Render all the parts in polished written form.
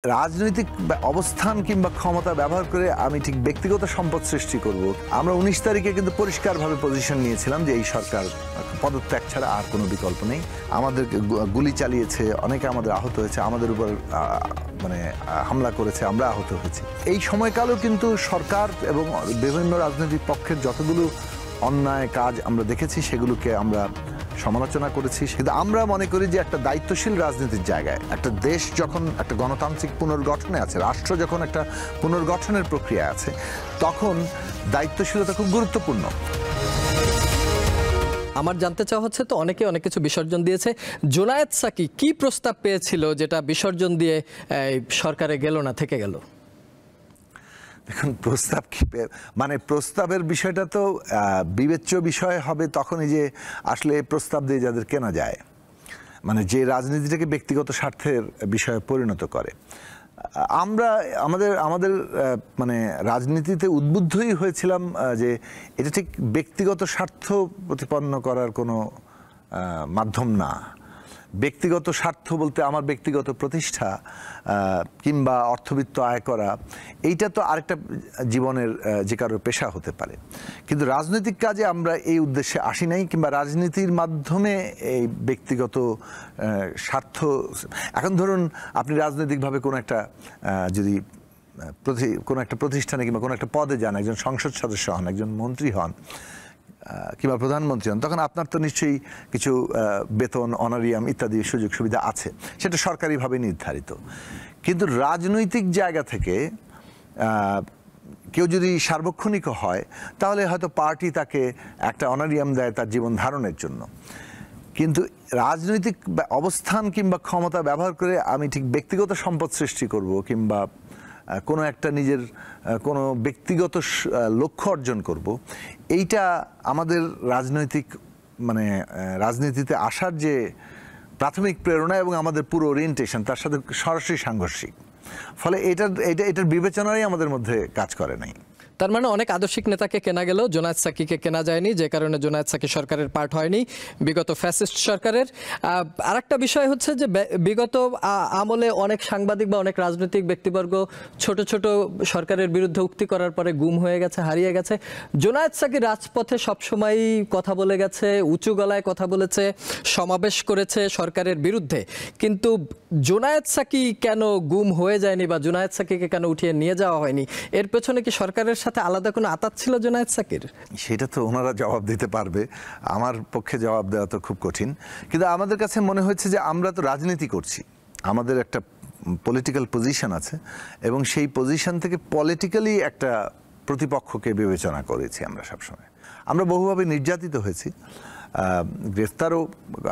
রাজনৈতিক অবস্থান কিংবা ক্ষমতা ব্যবহার করে আমি ঠিক ব্যক্তিগত সম্পদ সৃষ্টি করব। আমরা ১৯ তারিখে কিন্তু পরিষ্কারভাবে পজিশন নিয়েছিলাম যে এই সরকার পদত্যাগ ছাড়া আর কোনো বিকল্প নেই। আমাদের গুলি চালিয়েছে, অনেকে আমাদের আহত হয়েছে, আমাদের উপর হামলা করেছে, আমরা আহত হয়েছি। এই সময়কালেও কিন্তু সরকার এবং বিভিন্ন রাজনৈতিক পক্ষের যতগুলো অন্যায় কাজ আমরা দেখেছি সেগুলোকে আমরা সমালোচনা করেছি। কিন্তু আমরা মনে করি যে একটা দায়িত্বশীল রাজনীতির জায়গায় একটা দেশ যখন একটা গণতান্ত্রিক পুনর্গঠনে আছে, রাষ্ট্র যখন একটা পুনর্গঠনের প্রক্রিয়া আছে, তখন দায়িত্বশীলতা খুব গুরুত্বপূর্ণ। আমার জানতে চাওয়া হচ্ছে, তো অনেকে অনেক কিছু বিসর্জন দিয়েছে, জোনায়েদ সাকি কি প্রস্তাব পেয়েছিল যেটা বিসর্জন দিয়ে সরকারে গেল না, থেকে গেল? দেখুন, প্রস্তাব কি, প্রস্তাবের বিষয়টা তো বিবেচ্য বিষয় হবে তখনই যে আসলে প্রস্তাব দিয়ে যাদের কেনা যায়, যে রাজনীতিটাকে ব্যক্তিগত স্বার্থের বিষয়ে পরিণত করে। আমরা আমাদের রাজনীতিতে উদ্বুদ্ধই হয়েছিলাম যে এটা ঠিক ব্যক্তিগত স্বার্থ প্রতিপন্ন করার কোনো মাধ্যম না। ব্যক্তিগত স্বার্থ বলতে আমার ব্যক্তিগত প্রতিষ্ঠা কিংবা অর্থবিত্ত আয় করা, এইটা তো আরেকটা জীবনের যে কারোর পেশা হতে পারে। কিন্তু রাজনৈতিক কাজে আমরা এই উদ্দেশ্যে আসি নাই, কিংবা রাজনীতির মাধ্যমে এই ব্যক্তিগত স্বার্থ। এখন ধরুন, আপনি রাজনৈতিকভাবে কোনো একটা যদি কোনো একটা প্রতিষ্ঠানে কিংবা কোনো একটা পদে যান, একজন সংসদ সদস্য হন, একজন মন্ত্রী হন কিংবা প্রধানমন্ত্রী হন, তখন আপনার তো নিশ্চয়ই কিছু বেতন, অনারিয়াম ইত্যাদি সুযোগ সুবিধা আছে, সেটা সরকারিভাবে নির্ধারিত। কিন্তু রাজনৈতিক জায়গা থেকে কেউ যদি সার্বক্ষণিক হয়, তাহলে হয়তো পার্টি তাকে একটা অনারিয়াম দেয় তার জীবন ধারণের জন্য। কিন্তু রাজনৈতিক অবস্থান কিংবা ক্ষমতা ব্যবহার করে আমি ঠিক ব্যক্তিগত সম্পদ সৃষ্টি করব কিংবা কোনো একটা নিজের কোনো ব্যক্তিগত লক্ষ্য অর্জন করব, এইটা আমাদের রাজনীতিতে আসার যে প্রাথমিক প্রেরণা এবং আমাদের পুরো ওরিয়েন্টেশন তার সাথে সরাসরি সাংঘর্ষিক। ফলে এটার বিবেচনাই আমাদের মধ্যে কাজ করে নাই। তার মানে অনেক আদর্শিক নেতাকে কেনা গেল, জোনায়েদ সাকিকে কেনা যায়নি, যে কারণে জোনায়েদ সাকি সরকারের পার্ট হয়নি বিগত ফ্যাসিস্ট সরকারের। আরেকটা বিষয় হচ্ছে যে বিগত আমলে অনেক সাংবাদিক বা অনেক রাজনৈতিক ব্যক্তিবর্গ ছোট ছোট সরকারের বিরুদ্ধে উক্তি করার পরে গুম হয়ে গেছে, হারিয়ে গেছে। জোনায়েদ সাকি রাজপথে সবসময় কথা বলে গেছে, উঁচু গলায় কথা বলেছে, সমাবেশ করেছে সরকারের বিরুদ্ধে। কিন্তু জোনায়েদ সাকি কেন গুম হয়ে যায়নি বা জোনায়েদ সাকিকে কেন উঠিয়ে নিয়ে যাওয়া হয়নি? এর পেছনে কি সরকারের সাথে আলাদা কোনো আতাত ছিল জোনায়েদ সাকির? সেটা তো ওনারা জবাব দিতে পারবে, আমার পক্ষে জবাব দেওয়া তো খুব কঠিন। কিন্তু আমাদের কাছে মনে হয়েছে যে আমরা তো রাজনীতি করছি, আমাদের একটা পলিটিক্যাল পজিশন আছে, এবং সেই পজিশন থেকে পলিটিক্যালি একটা প্রতিপক্ষকে বিবেচনা করেছি। আমরা সবসময় আমরা বহুভাবে নির্যাতিত হয়েছি, গ্রেফতারও,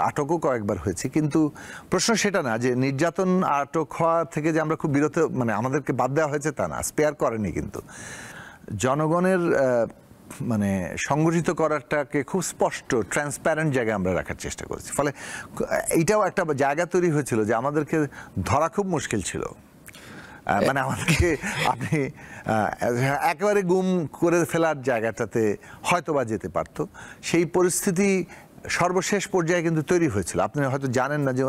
আটকও কয়েকবার হয়েছি। কিন্তু প্রশ্ন সেটা না যে নির্যাতন, আটক হওয়া থেকে যে আমরা খুব বিরত, আমাদেরকে বাদ দেওয়া হয়েছে তা না, স্পেয়ার করেনি। কিন্তু জনগণের সংগঠিত করাটাকে খুব স্পষ্ট, ট্রান্সপ্যারেন্ট জায়গায় আমরা রাখার চেষ্টা করেছি। ফলে এইটাও একটা জায়গা তৈরি হয়েছিল যে আমাদেরকে ধরা খুব মুশকিল ছিল। আমাদেরকে আপনি একেবারে গুম করে ফেলার জায়গাটাতে হয়তো বা যেতে পারতো। সেই পরিস্থিতি সর্বশেষ পর্যায়ে কিন্তু তৈরি হয়েছিল। আপনি হয়তো জানেন না যে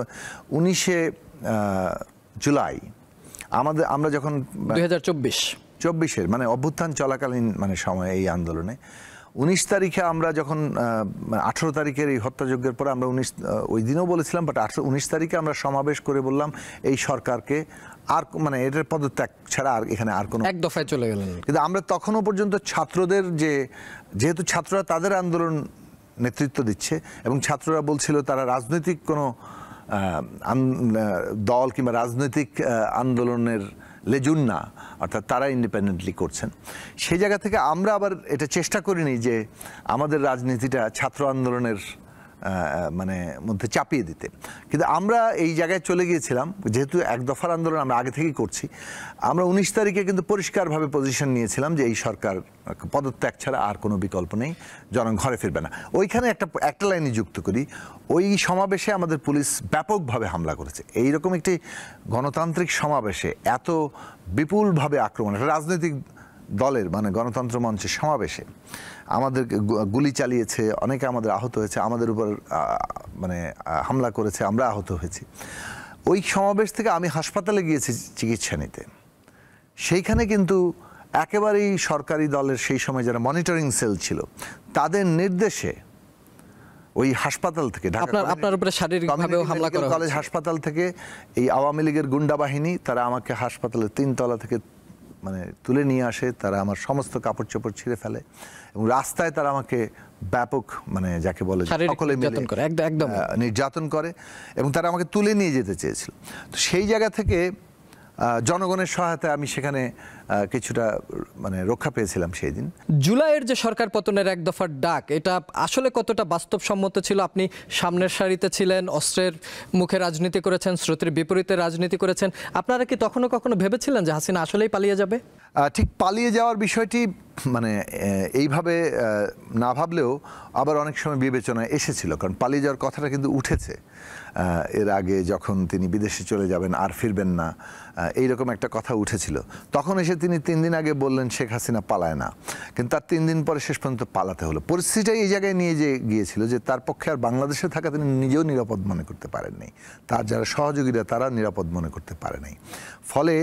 19শে জুলাই আমরা যখন 2024-এর অভ্যুত্থান চলাকালীন সময় এই আন্দোলনে 19 তারিখে আমরা যখন 18 তারিখের এই হত্যাযজ্ঞের পরে আমরা ওই দিনও বলেছিলাম, বাট 19 তারিখে আমরা সমাবেশ করে বললাম এই সরকারকে আর এটার পদত্যাগ ছাড়া আর এখানে আর কোনো, এক দফায় চলে গেলেন। কিন্তু আমরা তখনও পর্যন্ত ছাত্রদের যেহেতু ছাত্ররা তাদের আন্দোলন নেতৃত্ব দিচ্ছে এবং ছাত্ররা বলছিল তারা রাজনৈতিক কোনো দল কিংবা রাজনৈতিক আন্দোলনের লেজুন না, অর্থাৎ তারা ইন্ডিপেন্ডেন্টলি করছেন, সেই জায়গা থেকে আমরা আবার এটা চেষ্টা করিনি যে আমাদের রাজনীতিটা ছাত্র আন্দোলনের মধ্যে চাপিয়ে দিতে। কিন্তু আমরা এই জায়গায় চলে গিয়েছিলাম, যেহেতু এক দফার আন্দোলন আমরা আগে থেকেই করছি। আমরা 19 তারিখে কিন্তু পরিষ্কারভাবে পজিশন নিয়েছিলাম যে এই সরকার পদত্যাগ ছাড়া আর কোনো বিকল্প নেই, জনগণ ঘরে ফিরবে না। ওইখানে একটা লাইনে যুক্ত করি, ওই সমাবেশে আমাদের পুলিশ ব্যাপকভাবে হামলা করেছে। এইরকম একটি গণতান্ত্রিক সমাবেশে এত বিপুলভাবে আক্রমণ, একটা রাজনৈতিক দলের গণতন্ত্র মঞ্চের সমাবেশে আমাদের গুলি চালিয়েছে, অনেকে আমাদের আহত হয়েছে, আমাদের উপর হামলা করেছে, আমরা আহত হয়েছি। ওই সমাবেশ থেকে আমি হাসপাতালে গিয়েছি চিকিৎসা নিতে। সেইখানে কিন্তু একেবারেই সরকারি দলের সেই সময় যারা মনিটরিং সেল ছিল তাদের নির্দেশে ওই হাসপাতাল থেকে আপনার উপরে শারীরিকভাবেও হামলা করা কলেজ হাসপাতাল থেকে এই আওয়ামী লীগের গুন্ডা বাহিনী তারা আমাকে হাসপাতালের 3 তলা থেকে মানে তুলে নিয়ে আসে। তারা আমার সমস্ত কাপড় চোপড় ছিঁড়ে ফেলে এবং রাস্তায় তারা আমাকে ব্যাপক মানে যাকে বলে সকলে মিলে নির্যাতন করে এবং তারা আমাকে তুলে নিয়ে যেতে চেয়েছিল। তো সেই জায়গা থেকে জনগণের সহায়তায় আমি সেখানে কিছুটা মানে রক্ষা পেয়েছিলাম সেই দিন। জুলাইয়ের যে সরকার পতনের এক দফার ডাক, এটা আসলে কতটা বাস্তবসম্মত ছিল? আপনি সামনের সারিতে ছিলেন, অস্ত্রের মুখে রাজনীতি করেছেন, স্রোতের বিপরীতে রাজনীতি করেছেন। আপনারা কি কখনো কখনো ভেবেছিলেন যে হাসিনা আসলেই পালিয়ে যাবে? ঠিক পালিয়ে যাওয়ার বিষয়টি মানে এইভাবে না ভাবলেও আবার অনেক সময় বিবেচনায় এসেছিল, কারণ পালিয়ে যাওয়ার কথাটা কিন্তু উঠেছে এর আগে যখন তিনি বিদেশে চলে যাবেন আর ফিরবেন না, এইরকম একটা কথা উঠেছিল। তখন এসে তিনি 3 দিন আগে বললেন শেখ হাসিনা পালায় না, কিন্তু তার 3 দিন পরে শেষ পর্যন্ত পালাতে হলো। পরিস্থিতিটাই এই জায়গায় নিয়ে গিয়েছিল যে তার পক্ষে আর বাংলাদেশে থাকা তিনি নিজেও নিরাপদ মনে করতে পারেননি, তার যারা সহযোগীরা তারা নিরাপদ মনে করতে পারে নাই। ফলে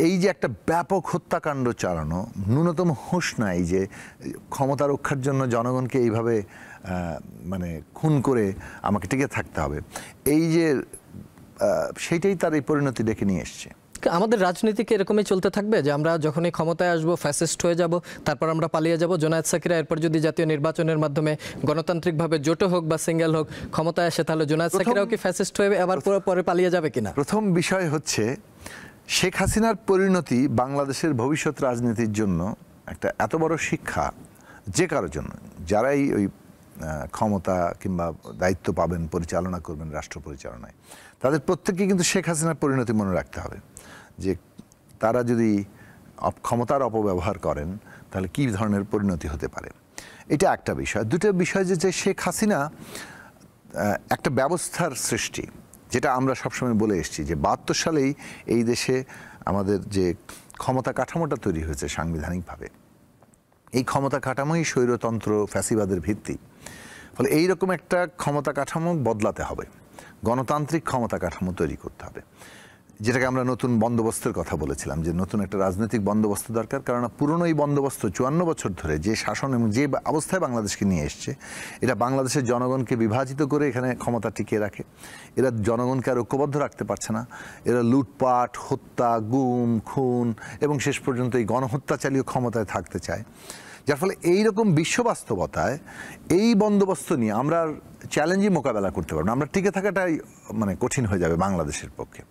এই যে একটা ব্যাপক হত্যাকাণ্ড চালানো, ন্যূনতম হুঁশ নাই যে ক্ষমতা রক্ষার জন্য জনগণকে এইভাবে মানে খুন করে আমাকে টিকে থাকতে হবে, এই যে সেইটাই তার এই পরিণতি ডেকে নিয়ে এসছে। আমাদের রাজনীতি কি এরকমই চলতে থাকবে যে আমরা যখনই ক্ষমতায় আসবো ফ্যাসিস্ট হয়ে যাব, তারপর আমরা পালিয়ে যাব? জোনায়েদ সাকিরা এরপর যদি জাতীয় নির্বাচনের মাধ্যমে গণতান্ত্রিকভাবে জোটে হোক বা সিঙ্গেল হোক ক্ষমতায় আসে, তাহলে জোনায়েদ সাকিরাও কি ফ্যাসিস্ট হয়ে আবার পরে পালিয়ে যাবে কিনা? প্রথম বিষয় হচ্ছে শেখ হাসিনার পরিণতি বাংলাদেশের ভবিষ্যৎ রাজনীতির জন্য একটা এত বড় শিক্ষা, যে কারোর জন্য যারাই ওই ক্ষমতা কিংবা দায়িত্ব পাবেন, পরিচালনা করবেন রাষ্ট্র পরিচালনায়, তাদের প্রত্যেককে কিন্তু শেখ হাসিনার পরিণতি মনে রাখতে হবে যে তারা যদি ক্ষমতার অপব্যবহার করেন তাহলে কী ধরনের পরিণতি হতে পারে। এটা একটা বিষয়। দুটো বিষয় যে শেখ হাসিনা একটা ব্যবস্থার সৃষ্টি, যেটা আমরা সবসময় বলে এসেছি যে 72 সালেই এই দেশে আমাদের যে ক্ষমতা কাঠামোটা তৈরি হয়েছে সাংবিধানিকভাবে, এই ক্ষমতা কাঠামোই স্বৈরতন্ত্র ফ্যাসিবাদের ভিত্তি। ফলে এইরকম একটা ক্ষমতা কাঠামো বদলাতে হবে, গণতান্ত্রিক ক্ষমতা কাঠামো তৈরি করতে হবে, যেটাকে আমরা নতুন বন্দোবস্তের কথা বলেছিলাম যে নতুন একটা রাজনৈতিক বন্দোবস্ত দরকার। কারণ পুরনো এই বন্দোবস্ত 54 বছর ধরে যে শাসন এবং যে অবস্থায় বাংলাদেশকে নিয়ে এসছে, এটা বাংলাদেশের জনগণকে বিভাজিত করে এখানে ক্ষমতা টিকিয়ে রাখে। এরা জনগণকে আর ঐক্যবদ্ধ রাখতে পারছে না। এরা লুটপাট, হত্যা, গুম, খুন এবং শেষ পর্যন্ত এই গণহত্যা চালিয়ে ক্ষমতায় থাকতে চায়। যার ফলে এইরকম বিশ্ব বাস্তবতায় এই বন্দোবস্ত নিয়ে আমরা চ্যালেঞ্জই মোকাবেলা করতে পারবো না, আমরা টিকে থাকাটাই মানে কঠিন হয়ে যাবে বাংলাদেশের পক্ষে।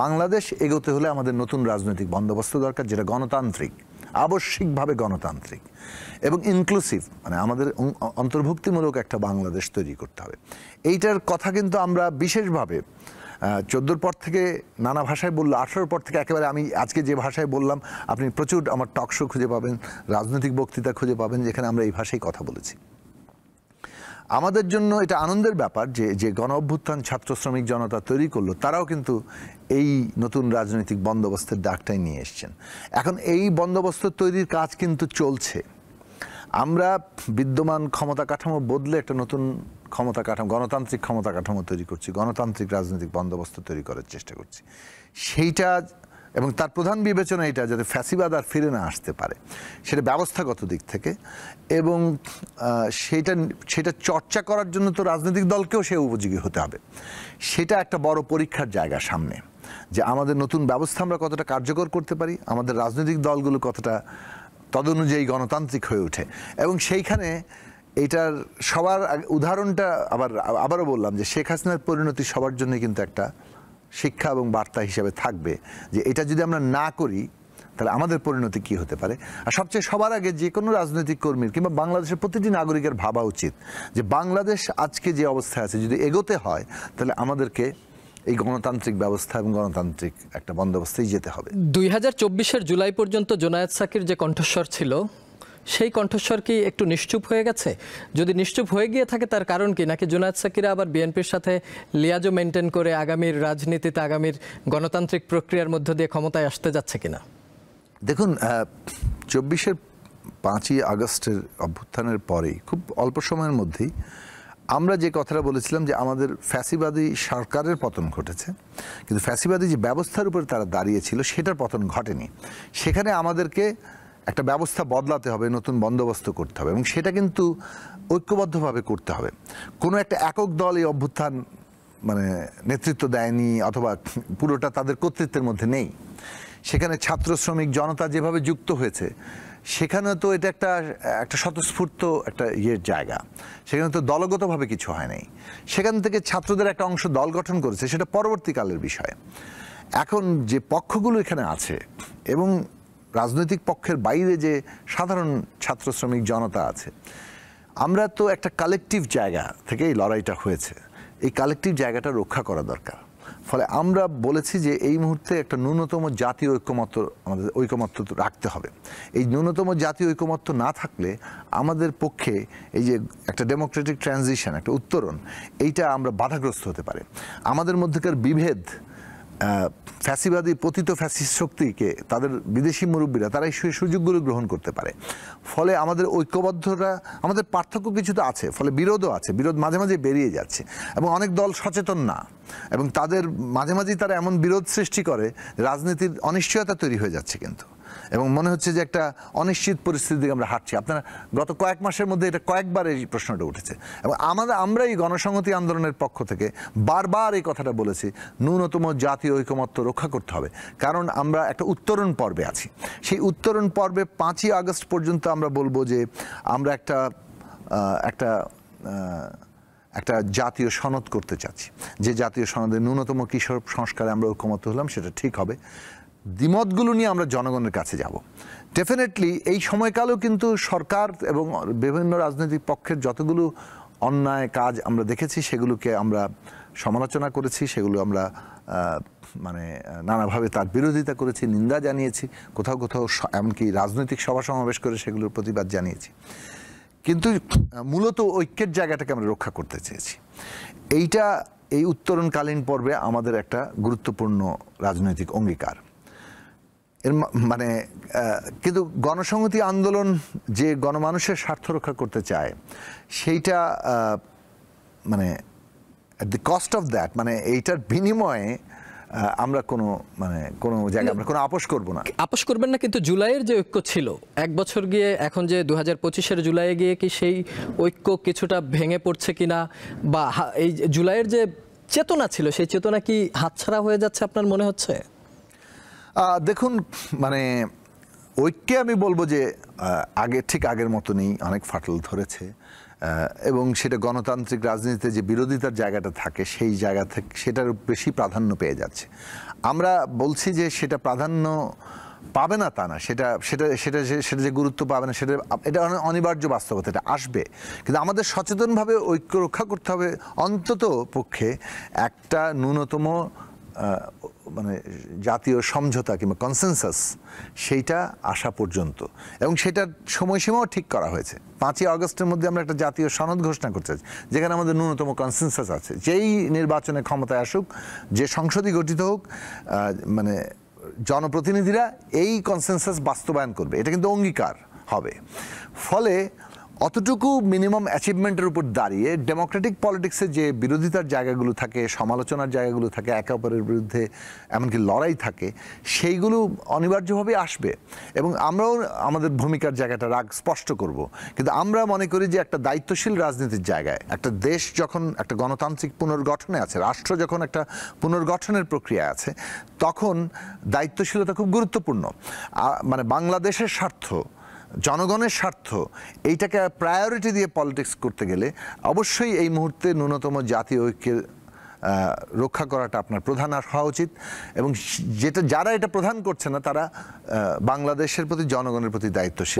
বাংলাদেশ এগোতে হলে আমাদের নতুন রাজনৈতিক বন্দোবস্ত দরকার, যেটা গণতান্ত্রিক, আবশ্যিকভাবে গণতান্ত্রিক এবং ইনক্লুসিভ, মানে আমাদের অন্তর্ভুক্তিমূলক একটা বাংলাদেশ তৈরি করতে হবে। এইটার কথা কিন্তু আমরা বিশেষভাবে 14 পর থেকে নানা ভাষায় বললো, 18 পর থেকে একেবারে আমি আজকে যে ভাষায় বললাম, আপনি প্রচুর আমার টক শো খুঁজে পাবেন, রাজনৈতিক বক্তৃতা খুঁজে পাবেন যেখানে আমরা এই ভাষায় কথা বলেছি। আমাদের জন্য এটা আনন্দের ব্যাপার যে গণ অভ্যুত্থান ছাত্র শ্রমিক জনতা তৈরি করলো, তারাও কিন্তু এই নতুন রাজনৈতিক বন্দোবস্তের ডাকটাই নিয়ে এসছেন। এখন এই বন্দোবস্ত তৈরির কাজ কিন্তু চলছে। আমরা বিদ্যমান ক্ষমতা কাঠামো বদলে একটা নতুন ক্ষমতা কাঠামো, গণতান্ত্রিক ক্ষমতা কাঠামো তৈরি করছি, গণতান্ত্রিক রাজনৈতিক বন্দোবস্ত তৈরি করার চেষ্টা করছি। সেইটা এবং তার প্রধান বিবেচনা এটা যাতে ফ্যাসিবাদ আর ফিরে না আসতে পারে, সেটা ব্যবস্থাগত দিক থেকে। এবং সেটা চর্চা করার জন্য তো রাজনৈতিক দলকেও সে উপযোগী হতে হবে। সেটা একটা বড় পরীক্ষার জায়গা সামনে, যে আমাদের নতুন ব্যবস্থা আমরা কতটা কার্যকর করতে পারি, আমাদের রাজনৈতিক দলগুলো কতটা তদনুযায়ী গণতান্ত্রিক হয়ে ওঠে। এবং সেইখানে এটার সবার উদাহরণটা আবারও বললাম যে শেখ হাসিনার পরিণতি সবার জন্য কিন্তু একটা শিক্ষা এবং বার্তা হিসেবে থাকবে, যে এটা যদি আমরা না করি তাহলে আমাদের পরিণতি কি হতে পারে। আর সবচেয়ে সবার আগে যে কোনো রাজনৈতিক কর্মীর কিংবা বাংলাদেশের প্রতিটি নাগরিকের ভাবা উচিত যে বাংলাদেশ আজকে যে অবস্থায় আছে যদি এগোতে হয় তাহলে আমাদেরকে এই গণতান্ত্রিক ব্যবস্থা এবং গণতান্ত্রিক একটা বন্দোবস্তেই যেতে হবে। 2024-এর জুলাই পর্যন্ত জোনায়েদ সাকির যে কণ্ঠস্বর ছিল, সেই কণ্ঠস্বর কি একটু নিশ্চুপ হয়ে গেছে? যদি নিশ্চুপ হয়ে গিয়ে থাকে তার কারণ কি? নাকি জোনায়েদ সাকিরা আবার বিএনপির সাথে লিয়াজো মেনটেন করে আগামীর রাজনীতিতে, আগামীর গণতান্ত্রিক প্রক্রিয়ার মধ্য দিয়ে ক্ষমতায় আসতে যাচ্ছে কিনা? দেখুন, 24-এর 5ই আগস্টের অভ্যুত্থানের পরেই খুব অল্প সময়ের মধ্যেই আমরা যে কথাটা বলেছিলাম যে আমাদের ফ্যাসিবাদী সরকারের পতন ঘটেছে, কিন্তু ফ্যাসিবাদী যে ব্যবস্থার উপরে তারা দাঁড়িয়েছিল সেটার পতন ঘটেনি। সেখানে আমাদেরকে একটা ব্যবস্থা বদলাতে হবে, নতুন বন্দোবস্ত করতে হবে, এবং সেটা কিন্তু ঐক্যবদ্ধভাবে করতে হবে। কোনো একটা একক দল এই অভ্যুত্থান মানে নেতৃত্ব দেয়নি, অথবা পুরোটা তাদের কর্তৃত্বের মধ্যে নেই। সেখানে ছাত্র শ্রমিক জনতা যেভাবে যুক্ত হয়েছে, সেখানে তো এটা একটা স্বতঃস্ফূর্ত একটা জায়গা। সেখানে তো দলগতভাবে কিছু হয় নাই। সেখান থেকে ছাত্রদের একটা অংশ দল গঠন করেছে, সেটা পরবর্তীকালের বিষয়। এখন যে পক্ষগুলো এখানে আছে এবং রাজনৈতিক পক্ষের বাইরে যে সাধারণ ছাত্র শ্রমিক জনতা আছে, আমরা তো একটা কালেকটিভ জায়গা থেকে এই লড়াইটা হয়েছে। এই কালেকটিভ জায়গাটা রক্ষা করা দরকার। ফলে আমরা বলেছি যে এই মুহূর্তে একটা ন্যূনতম জাতীয় ঐকমত্য, আমাদের ঐকমত্য রাখতে হবে। এই ন্যূনতম জাতীয় ঐকমত্য না থাকলে আমাদের পক্ষে এই যে একটা ডেমোক্রেটিক ট্রানজিশন, একটা উত্তরণ, এইটা আমরা বাধাগ্রস্ত হতে পারে। আমাদের মধ্যেকার বিভেদ ফ্যাসিবাদী পতিত ফ্যাসিস্ট শক্তিকে, তাদের বিদেশি মুরব্বীরা, তারা এই সুযোগগুলো গ্রহণ করতে পারে। ফলে আমাদের ঐক্যবদ্ধরা, আমাদের পার্থক্য কিছু তো আছে, ফলে বিরোধও আছে, বিরোধ মাঝে মাঝে বেরিয়ে যাচ্ছে, এবং অনেক দল সচেতন না, এবং তাদের মাঝে মাঝেই তারা এমন বিরোধ সৃষ্টি করে, রাজনীতির অনিশ্চয়তা তৈরি হয়ে যাচ্ছে কিন্তু, এবং মনে হচ্ছে যে একটা অনিশ্চিত পরিস্থিতির দিকে আমরা হাঁটছি। আপনারা গত কয়েক মাসের মধ্যে এটা কয়েকবার এই প্রশ্নটা উঠেছে, এবং আমরা এই গণসংহতি আন্দোলনের পক্ষ থেকে বারবার এই কথাটা বলেছি, ন্যূনতম জাতীয় ঐকমত্য রক্ষা করতে হবে। কারণ আমরা একটা উত্তরণ পর্বে আছি। সেই উত্তরণ পর্বে 5ই আগস্ট পর্যন্ত আমরা বলবো যে আমরা একটা জাতীয় সনদ করতে চাচ্ছি, যে জাতীয় সনদের ন্যূনতম কিশোর সংস্কারে আমরা ঐকমত্য হলাম, সেটা ঠিক হবে। দ্বিমতগুলো নিয়ে আমরা জনগণের কাছে যাব। ডেফিনেটলি এই সময়কালেও কিন্তু সরকার এবং বিভিন্ন রাজনৈতিক পক্ষের যতগুলো অন্যায় কাজ আমরা দেখেছি, সেগুলোকে আমরা সমালোচনা করেছি, সেগুলো আমরা মানে নানাভাবে তার বিরোধিতা করেছি, নিন্দা জানিয়েছি, কোথাও কোথাও এমনকি রাজনৈতিক সভা সমাবেশ করে সেগুলোর প্রতিবাদ জানিয়েছি। কিন্তু মূলত ঐক্যের জায়গাটাকে আমরা রক্ষা করতে চেয়েছি। এই উত্তরণকালীন পর্বে আমাদের একটা গুরুত্বপূর্ণ রাজনৈতিক অঙ্গীকার। মানে কিন্তু গণসংহতি আন্দোলন যে গণমানুষের স্বার্থ রক্ষা করতে চায়, সেইটা মানে at the cost of that, মানে এইটার বিনিময়ে আমরা কোনো জায়গায় আমরা কোনো আপোষ করব না। আপোষ করবেন না, কিন্তু জুলাইয়ের যে ঐক্য ছিল, এক বছর গিয়ে এখন যে 2025-এর জুলাইয়ে গিয়ে কি সেই ঐক্য কিছুটা ভেঙে পড়ছে কিনা, বা এই জুলাইয়ের যে চেতনা ছিল, সেই চেতনা কি হাতছাড়া হয়ে যাচ্ছে আপনার মনে হচ্ছে? দেখুন, মানে ঐক্যে আমি বলবো যে ঠিক আগের মতনই অনেক ফাটল ধরেছে, এবং সেটা গণতান্ত্রিক রাজনীতিতে যে বিরোধিতার জায়গাটা থাকে, সেই জায়গা থেকে সেটার বেশি প্রাধান্য পেয়ে যাচ্ছে। আমরা বলছি যে সেটা প্রাধান্য পাবে না তা না, সেটা যে গুরুত্ব পাবে না, এটা অনিবার্য বাস্তবতা, এটা আসবে। কিন্তু আমাদের সচেতনভাবে ঐক্য রক্ষা করতে হবে, অন্তত পক্ষে একটা ন্যূনতম মানে জাতীয় সমঝোতা কিংবা কনসেনসাস, সেইটা আসা পর্যন্ত। এবং সেটার সময়সীমাও ঠিক করা হয়েছে। 5ই আগস্টের মধ্যে আমরা একটা জাতীয় সনদ ঘোষণা করতে চাই, যেখানে আমাদের ন্যূনতম কনসেনসাস আছে। যেই নির্বাচনে ক্ষমতায় আসুক, যে সংসদই গঠিত হোক, মানে জনপ্রতিনিধিরা এই কনসেনসাস বাস্তবায়ন করবে, এটা কিন্তু অঙ্গীকার হবে। ফলে অতটুকু মিনিমাম অ্যাচিভমেন্টের উপর দাঁড়িয়ে ডেমোক্রেটিক পলিটিক্সে যে বিরোধিতার জায়গাগুলো থাকে, সমালোচনার জায়গাগুলো থাকে, একে অপরের বিরুদ্ধে এমনকি লড়াই থাকে, সেইগুলো অনিবার্যভাবে আসবে, এবং আমরাও আমাদের ভূমিকার জায়গাটা স্পষ্ট করব। কিন্তু আমরা মনে করি যে একটা দায়িত্বশীল রাজনীতির জায়গায়, একটা দেশ যখন একটা গণতান্ত্রিক পুনর্গঠনে আছে, রাষ্ট্র যখন একটা পুনর্গঠনের প্রক্রিয়া আছে, তখন দায়িত্বশীলতা খুব গুরুত্বপূর্ণ। মানে বাংলাদেশের স্বার্থ, জনগণের স্বার্থ, এইটাকে প্রায়োরিটি দিয়ে পলিটিক্স করতে গেলে অবশ্যই এই মুহূর্তে ন্যূনতম জাতীয় ঐক্যের রক্ষা করাটা আপনার প্রধান হওয়া উচিত। এবং যারা এটা প্রধান করছে না, তারা বাংলাদেশের প্রতি, জনগণের প্রতি দায়িত্বশীল।